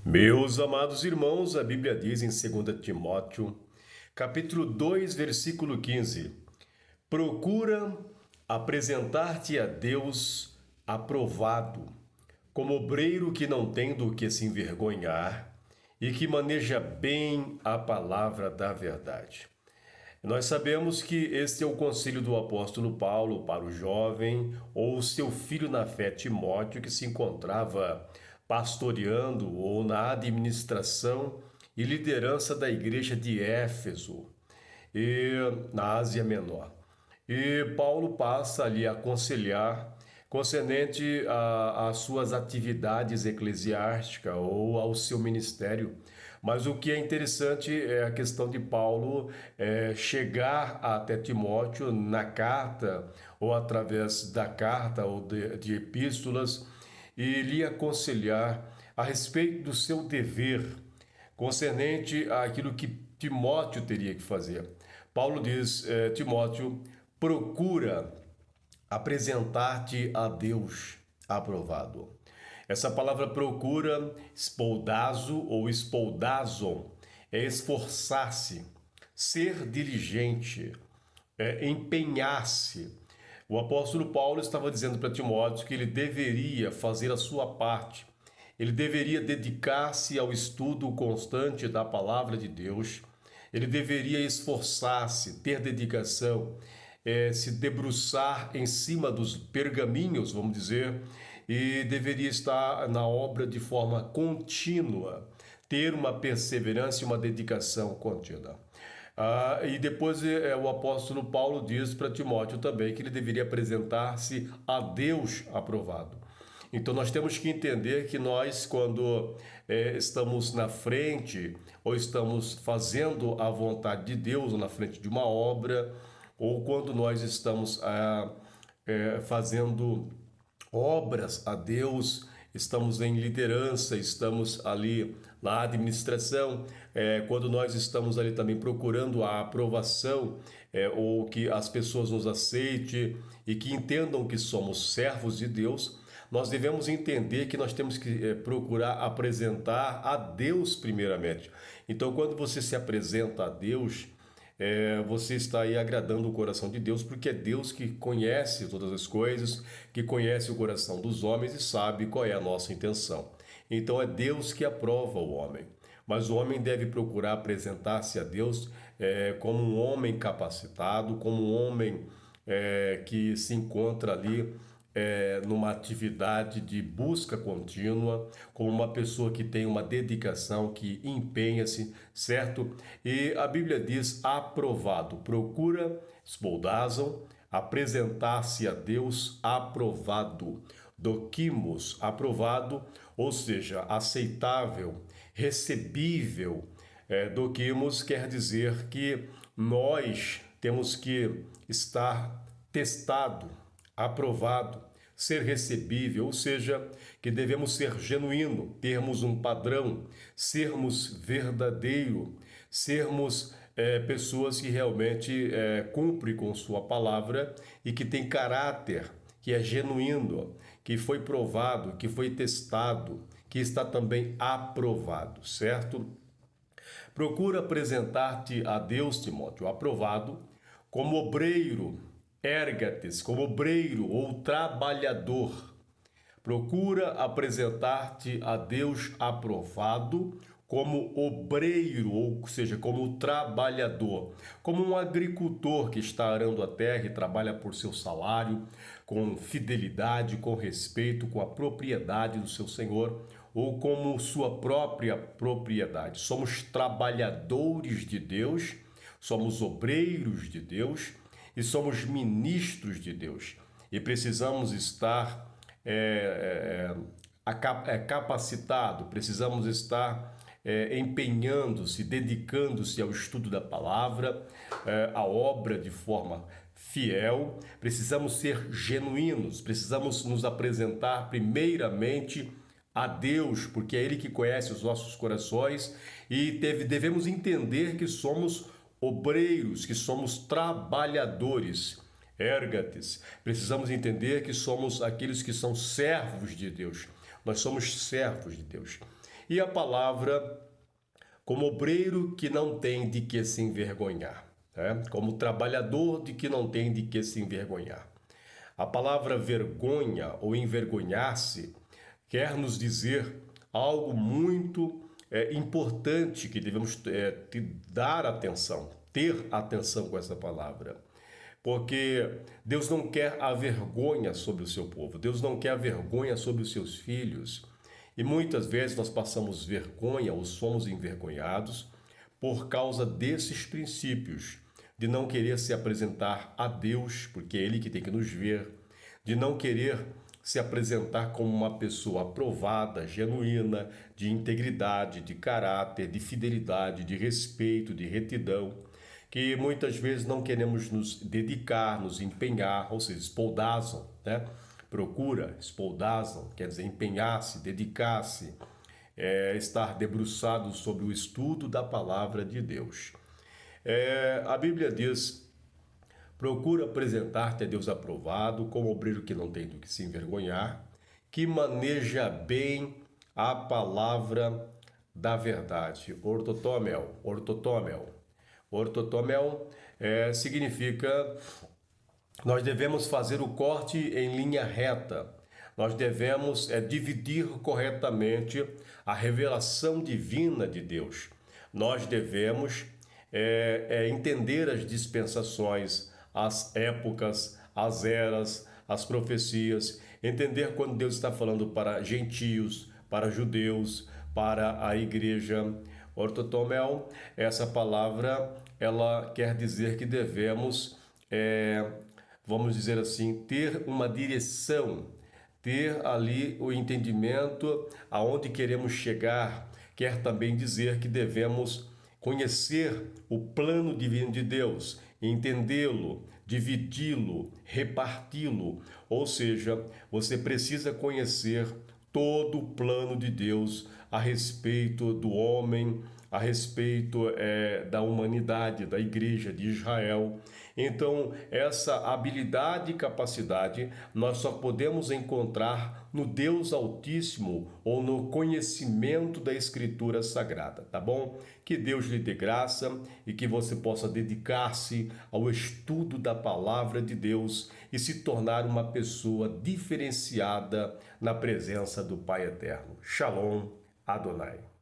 Meus amados irmãos, a Bíblia diz em 2 Timóteo, capítulo 2, versículo 15: Procura apresentar-te a Deus aprovado, como obreiro que não tem do que se envergonhar e que maneja bem a palavra da verdade. Nós sabemos que este é o conselho do apóstolo Paulo para o jovem ou seu filho na fé Timóteo, que se encontrava pastoreando ou na administração e liderança da igreja de Éfeso, e na Ásia Menor. E Paulo passa ali a aconselhar concernente às suas atividades eclesiásticas ou ao seu ministério. Mas o que é interessante é a questão de Paulo chegar até Timóteo na carta, ou através da carta ou de epístolas, e lhe aconselhar a respeito do seu dever concernente àquilo que Timóteo teria que fazer. Paulo diz, Timóteo, procura apresentar-te a Deus aprovado. Essa palavra procura, espoldazo ou espoldazon, é esforçar-se, ser diligente, empenhar-se. O apóstolo Paulo estava dizendo para Timóteo que ele deveria fazer a sua parte. Ele deveria dedicar-se ao estudo constante da palavra de Deus. Ele deveria esforçar-se, ter dedicação, se debruçar em cima dos pergaminhos, vamos dizer, e deveria estar na obra de forma contínua, ter uma perseverança e uma dedicação contínua. E depois o apóstolo Paulo diz para Timóteo também que ele deveria apresentar-se a Deus aprovado. Então nós temos que entender que nós, quando estamos na frente ou estamos fazendo a vontade de Deus ou na frente de uma obra, ou quando nós estamos fazendo obras a Deus, estamos em liderança, estamos ali na administração, quando nós estamos ali também procurando a aprovação, ou que as pessoas nos aceitem e que entendam que somos servos de Deus, nós devemos entender que nós temos que procurar apresentar a Deus primeiramente. Então, quando você se apresenta a Deus, você está aí agradando o coração de Deus, porque é Deus que conhece todas as coisas, que conhece o coração dos homens e sabe qual é a nossa intenção. Então é Deus que aprova o homem. Mas o homem deve procurar apresentar-se a Deus como um homem capacitado, como um homem que se encontra ali numa atividade de busca contínua, como uma pessoa que tem uma dedicação, que empenha-se, certo? E a Bíblia diz aprovado, procura, espoldazam, apresentar-se a Deus aprovado, doquimos, aprovado, ou seja, aceitável, recebível. Doquimos quer dizer que nós temos que estar testado, aprovado, ser recebível, ou seja, que devemos ser genuíno, termos um padrão, sermos verdadeiro, sermos pessoas que realmente cumprem com sua palavra e que tem caráter, que é genuíno, que foi provado, que foi testado, que está também aprovado, certo? Procura apresentar-te a Deus, Timóteo, aprovado, como obreiro, ergates, como obreiro ou trabalhador. Procura apresentar-te a Deus aprovado como obreiro, ou seja, como trabalhador, como um agricultor que está arando a terra e trabalha por seu salário, com fidelidade, com respeito, com a propriedade do seu senhor, ou como sua própria propriedade. Somos trabalhadores de Deus, somos obreiros de Deus e somos ministros de Deus. E precisamos estar capacitado, precisamos estar empenhando-se, dedicando-se ao estudo da palavra, à obra de forma fiel. Precisamos ser genuínos, precisamos nos apresentar primeiramente a Deus, porque é Ele que conhece os nossos corações e devemos entender que somos obreiros, que somos trabalhadores. Ergates, precisamos entender que somos aqueles que são servos de Deus. Nós somos servos de Deus. e a palavra como obreiro que não tem de que se envergonhar, né? Como trabalhador de que não tem de que se envergonhar. A palavra vergonha ou envergonhar-se quer nos dizer algo muito importante que devemos dar atenção, ter atenção com essa palavra. Porque Deus não quer a vergonha sobre o seu povo, Deus não quer a vergonha sobre os seus filhos. E muitas vezes nós passamos vergonha ou somos envergonhados por causa desses princípios, de não querer se apresentar a Deus, porque é Ele que tem que nos ver, de não querer se apresentar como uma pessoa aprovada, genuína, de integridade, de caráter, de fidelidade, de respeito, de retidão, que muitas vezes não queremos nos dedicar, nos empenhar, ou seja, espoldazam, né? Procura, espoldazam, quer dizer, empenhar-se, dedicar-se, estar debruçado sobre o estudo da palavra de Deus. A Bíblia diz: procura apresentar-te a Deus aprovado, como obreiro que não tem do que se envergonhar, que maneja bem a palavra da verdade. Ortotomel, ortotomel. Ortotomel significa nós devemos fazer o corte em linha reta. Nós devemos dividir corretamente a revelação divina de Deus. Nós devemos entender as dispensações, as épocas, as eras, as profecias, entender quando Deus está falando para gentios, para judeus, para a igreja. Ortotomel, essa palavra, ela quer dizer que devemos, vamos dizer assim, ter uma direção, ter ali o entendimento aonde queremos chegar. Quer também dizer que devemos conhecer o plano divino de Deus, entendê-lo, dividi-lo, reparti-lo. Ou seja, você precisa conhecer todo o plano de Deus a respeito do homem, a respeito da humanidade, da igreja de Israel. Então, essa habilidade e capacidade nós só podemos encontrar no Deus Altíssimo ou no conhecimento da Escritura Sagrada, tá bom? Que Deus lhe dê graça e que você possa dedicar-se ao estudo da palavra de Deus e se tornar uma pessoa diferenciada na presença do Pai Eterno. Shalom, Adonai.